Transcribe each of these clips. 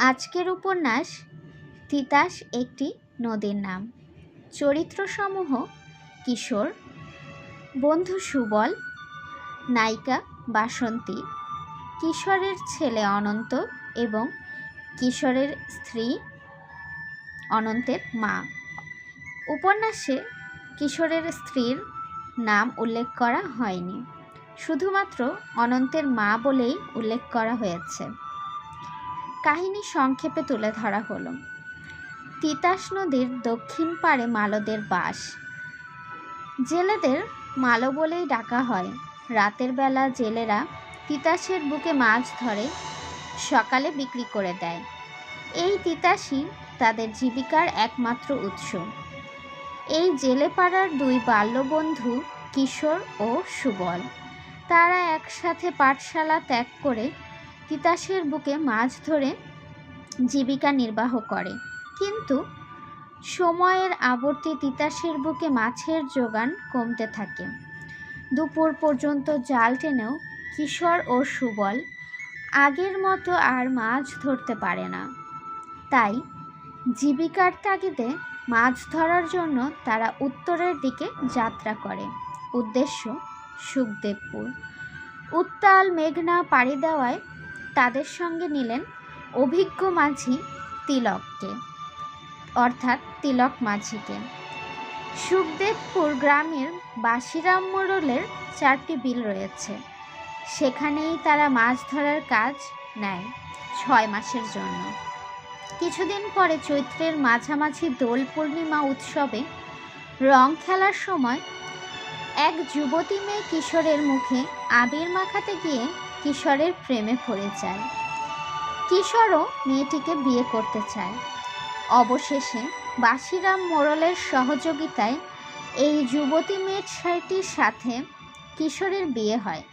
আজকের উপন্যাস তিতাস একটি নদীর নাম। চরিত্রসমূহ কিশোর, বন্ধু সুবল, নায়িকা বাসন্তী, কিশোরের ছেলে অনন্ত এবং কিশোরের স্ত্রী অনন্তের মা। উপন্যাসে কিশোরের স্ত্রীর নাম উল্লেখ করা হয়নি, শুধুমাত্র অনন্তের মা বলেই উল্লেখ করা হয়েছে। কাহিনী সংক্ষেপে তুলে ধরা হলো। তিতাস নদীর দক্ষিণ পাড়ে মালদের বাস। জেলেদের মালো বলেই ডাকা হয়। রাতের বেলা জেলেরা তিতাসের বুকে মাছ ধরে সকালে বিক্রি করে দেয়। এই তিতাসই তাদের জীবিকার একমাত্র উৎস। এই জেলে পাড়ার দুই বাল্যবন্ধু কিশোর ও সুবল, তারা একসাথে পাঠশালা ত্যাগ করে তিতাসের বুকে মাছ ধরে জীবিকা নির্বাহ করে। কিন্তু সময়ের আবর্তে তিতাসের বুকে মাছের জোগান কমতে থাকে। দুপুর পর্যন্ত জাল টেনেও কিশোর ও সুবল আগের মতো আর মাছ ধরতে পারে না। তাই জীবিকার তাগিদে মাছ ধরার জন্য তারা উত্তরের দিকে যাত্রা করে। উদ্দেশ্য সুখদেবপুর। উত্তাল মেঘনা পাড়ি দেওয়ায় তাদের সঙ্গে নিলেন অভিজ্ঞ মাঝি তিলককে, অর্থাৎ তিলক মাঝিকে। সুখদেবপুর গ্রামের বাসিরাম মোড়লের 4টি বিল রয়েছে। সেখানেই তারা মাছ ধরার কাজ নেয় 6 মাসের জন্য। কিছুদিন পরে চৈত্রের মাঝামাঝি দোল পূর্ণিমা উৎসবে রং খেলার সময় এক যুবতী মেয়ে কিশোরের মুখে আবির মাখাতে গিয়ে কিশোরের প্রেমে পড়ে যায়। কিশোরও মেয়েটিকে বিয়ে করতে চায়। অবশেষে বাসিরাম মোড়লের সহযোগিতায় এই যুবতী মেয়েটির সাথে কিশোরের বিয়ে হয়।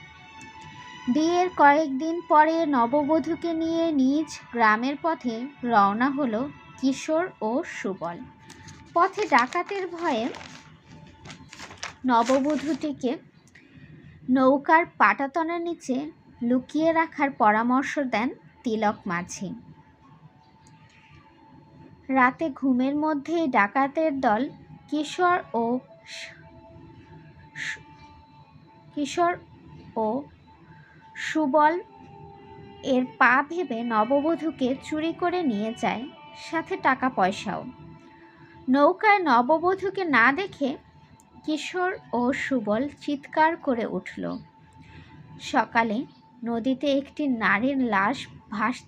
বিয়ের কয়েকদিন পরে নববধূকে নিয়ে নিজ গ্রামের পথে রওনা হলো কিশোর ও সুবল। পথে ডাকাতের ভয়ে নববধূটিকে নৌকার পাটাতনের নিচে লুকিয়ে রাখার পরামর্শ দেন তিলক মাঝি। রাতে ঘুমের মধ্যেই ডাকাতের দল কিশোর ও সুবল এর পা ভেবে নববধূকে চুরি করে নিয়ে যায়, সাথে টাকা পয়সাও। নৌকায় নববধূকে না দেখে কিশোর ও সুবল চিৎকার করে উঠল। সকালে নদীতে একটি নারীর লাশ ভাসতে